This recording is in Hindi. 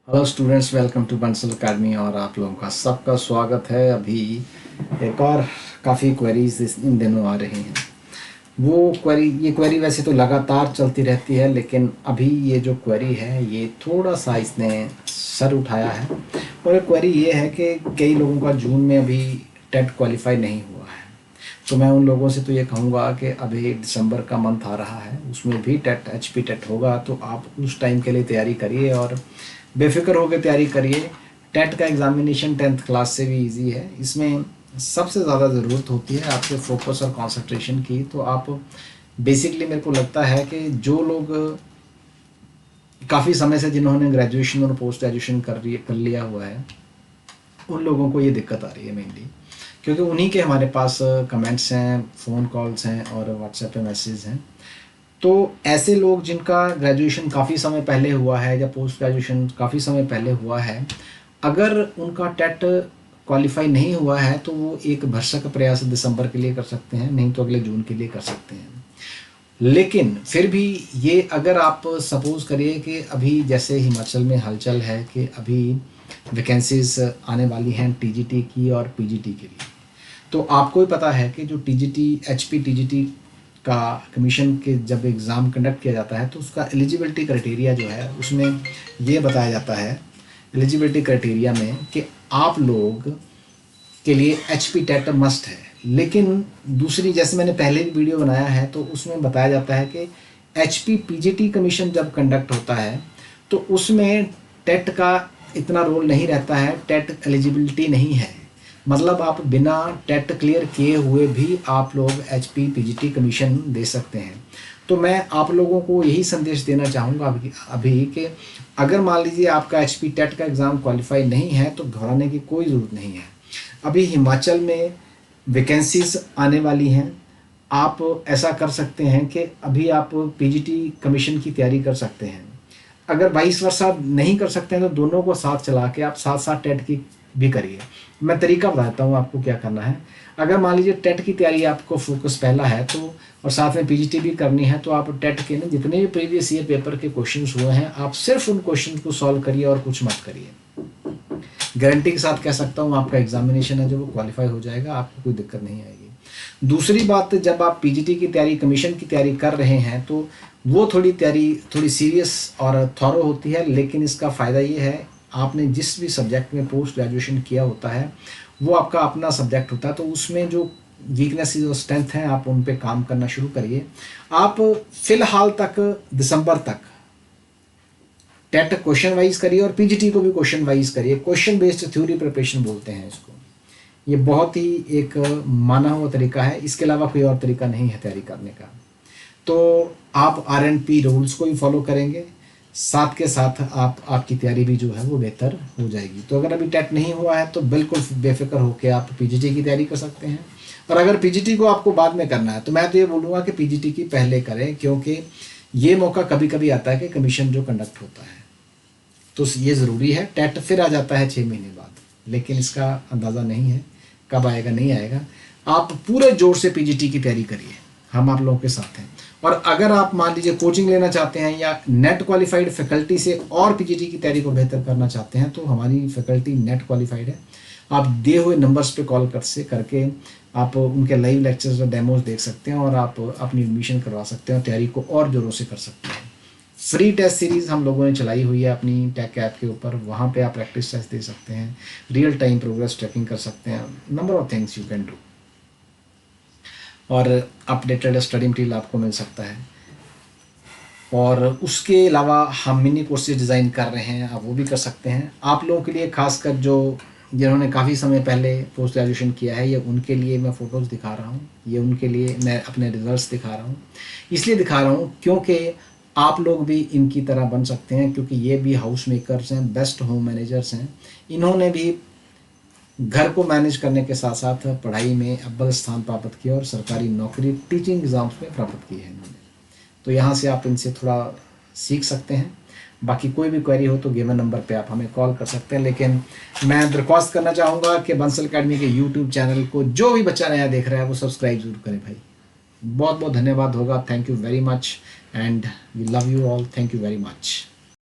Hello students, welcome to Bansal Academy. और आप लोगों का सबका स्वागत है। अभी एक और काफ़ी क्वेरीज इन दिनों आ रही हैं। ये क्वेरी वैसे तो लगातार चलती रहती है, लेकिन अभी ये जो क्वेरी है ये थोड़ा सा इसने सर उठाया है। और ये क्वेरी ये है कि कई लोगों का जून में अभी टेट क्वालिफाई नहीं हुआ है। तो मैं उन लोगों से तो ये कहूँगा कि अभी दिसंबर का मंथ आ रहा है, उसमें भी टेट HP टेट होगा, तो आप उस टाइम के लिए तैयारी करिए और बेफिक्र होकर तैयारी करिए। टेट का एग्ज़ामिनेशन 10th क्लास से भी इजी है। इसमें सबसे ज़्यादा ज़रूरत होती है आपके फोकस और कंसंट्रेशन की। तो आप बेसिकली, मेरे को लगता है कि जो लोग काफ़ी समय से जिन्होंने ग्रेजुएशन और पोस्ट ग्रेजुएशन कर लिया हुआ है, उन लोगों को ये दिक्कत आ रही है मेनली, क्योंकि उन्हीं के हमारे पास कमेंट्स हैं, फ़ोन कॉल्स हैं और व्हाट्सएप पे मैसेज हैं। तो ऐसे लोग जिनका ग्रेजुएशन काफ़ी समय पहले हुआ है या पोस्ट ग्रेजुएशन काफ़ी समय पहले हुआ है, अगर उनका टेट क्वालिफाई नहीं हुआ है तो वो एक भरसक प्रयास दिसंबर के लिए कर सकते हैं, नहीं तो अगले जून के लिए कर सकते हैं। लेकिन फिर भी ये, अगर आप सपोज करिए कि अभी जैसे हिमाचल में हलचल है कि अभी वैकेंसीज आने वाली हैं TGT की और PGT के लिए, तो आपको ही पता है कि जो TGT HP TGT का कमीशन के जब एग्ज़ाम कंडक्ट किया जाता है तो उसका एलिजिबिलिटी क्राइटेरिया जो है उसमें ये बताया जाता है एलिजिबिलिटी क्राइटेरिया में कि आप लोग के लिए HP टेट मस्ट है। लेकिन दूसरी, जैसे मैंने पहले भी वीडियो बनाया है तो उसमें बताया जाता है कि HP PGT कमीशन जब कंडक्ट होता है तो उसमें टेट का इतना रोल नहीं रहता है, टेट एलिजिबिलिटी नहीं है। मतलब आप बिना टेट क्लियर किए हुए भी आप लोग HP PGT कमीशन दे सकते हैं। तो मैं आप लोगों को यही संदेश देना चाहूँगा अभी कि अगर मान लीजिए आपका HP टेट का एग्ज़ाम क्वालिफाई नहीं है तो घबराने की कोई ज़रूरत नहीं है। अभी हिमाचल में वैकेंसीज आने वाली हैं। आप ऐसा कर सकते हैं कि अभी आप PGT कमीशन की तैयारी कर सकते हैं। अगर 22 वर्ष आप नहीं कर सकते हैं तो दोनों को साथ चला के आप साथ साथ टेट की भी करिए। मैं तरीका बताता हूँ आपको क्या करना है। अगर मान लीजिए टेट की तैयारी आपको फोकस पहला है तो, और साथ में PGT भी करनी है, तो आप टेट के ना जितने भी प्रीवियस ईयर पेपर के क्वेश्चंस हुए हैं आप सिर्फ उन क्वेश्चन को सॉल्व करिए और कुछ मत करिए। गारंटी के साथ कह सकता हूँ आपका एग्जामिनेशन है जो वो क्वालिफाई हो जाएगा, आपको कोई दिक्कत नहीं आएगी। दूसरी बात, जब आप PGT की तैयारी, कमीशन की तैयारी कर रहे हैं तो वो तैयारी थोड़ी सीरियस और थॉरो होती है, लेकिन इसका फ़ायदा ये है, आपने जिस भी सब्जेक्ट में पोस्ट ग्रेजुएशन किया होता है वो आपका अपना सब्जेक्ट होता है, तो उसमें जो वीकनेसेस और स्ट्रेंथ हैं आप उन पे काम करना शुरू करिए। आप फिलहाल तक दिसंबर तक टेट क्वेश्चन वाइज करिए और PGT को भी क्वेश्चन वाइज करिए। क्वेश्चन बेस्ड थ्योरी प्रिपरेशन बोलते हैं इसको। ये बहुत ही एक माना हुआ तरीका है, इसके अलावा कोई और तरीका नहीं है तैयारी करने का। तो आप RNP रूल्स को भी फॉलो करेंगे, साथ के साथ आपकी तैयारी भी जो है वो बेहतर हो जाएगी। तो अगर अभी टेट नहीं हुआ है तो बिल्कुल बेफिक्र होकर आप PGT की तैयारी कर सकते हैं। और अगर PGT को आपको बाद में करना है तो मैं तो ये बोलूँगा कि PGT की पहले करें, क्योंकि ये मौका कभी कभी आता है कि कमीशन जो कंडक्ट होता है तो ये ज़रूरी है। टेट फिर आ जाता है 6 महीने बाद, लेकिन इसका अंदाज़ा नहीं है कब आएगा नहीं आएगा। आप पूरे जोर से PGT की तैयारी करिए, हम आप लोगों के साथ हैं। और अगर आप मान लीजिए कोचिंग लेना चाहते हैं या नेट क्वालिफाइड फैकल्टी से और PGT की तैयारी को बेहतर करना चाहते हैं तो हमारी फैकल्टी नेट क्वालिफाइड है। आप दिए हुए नंबर्स पे कॉल करके आप उनके लाइव लेक्चर्स और डेमोज देख सकते हैं और आप अपनी एडमिशन करवा सकते हैं और तैयारी को और ज़ोरों से कर सकते हैं। फ्री टेस्ट सीरीज़ हम लोगों ने चलाई हुई है अपनी टेक ऐप के ऊपर, वहाँ पे आप प्रैक्टिस टेस्ट दे सकते हैं, रियल टाइम प्रोग्रेस ट्रैकिंग कर सकते हैं, number of things you can do. और अपडेटेड स्टडी मटेरियल आपको मिल सकता है। और उसके अलावा हम मिनी कोर्सेज डिज़ाइन कर रहे हैं, आप वो भी कर सकते हैं। आप लोगों के लिए खासकर जो जिन्होंने काफ़ी समय पहले पोस्ट ग्रेजुएशन किया है, ये उनके लिए मैं फ़ोटोज़ दिखा रहा हूँ, ये उनके लिए मैं अपने रिजल्ट्स दिखा रहा हूँ। इसलिए दिखा रहा हूँ क्योंकि आप लोग भी इनकी तरह बन सकते हैं, क्योंकि ये भी हाउस मेकर्स हैं, बेस्ट होम मैनेजर्स हैं। इन्होंने भी घर को मैनेज करने के साथ साथ पढ़ाई में अव्वल स्थान प्राप्त किया और सरकारी नौकरी टीचिंग एग्ज़ाम्स में प्राप्त की है इन्होंने। तो यहाँ से आप इनसे थोड़ा सीख सकते हैं। बाकी कोई भी क्वेरी हो तो गिवन नंबर पे आप हमें कॉल कर सकते हैं। लेकिन मैं दरख्वास्त करना चाहूँगा कि बंसल अकेडमी के YouTube चैनल को जो भी बच्चा नया देख रहा है वो सब्सक्राइब ज़रूर करें भाई। बहुत बहुत धन्यवाद होगा। Thank you very much and we love you all. Thank you very much.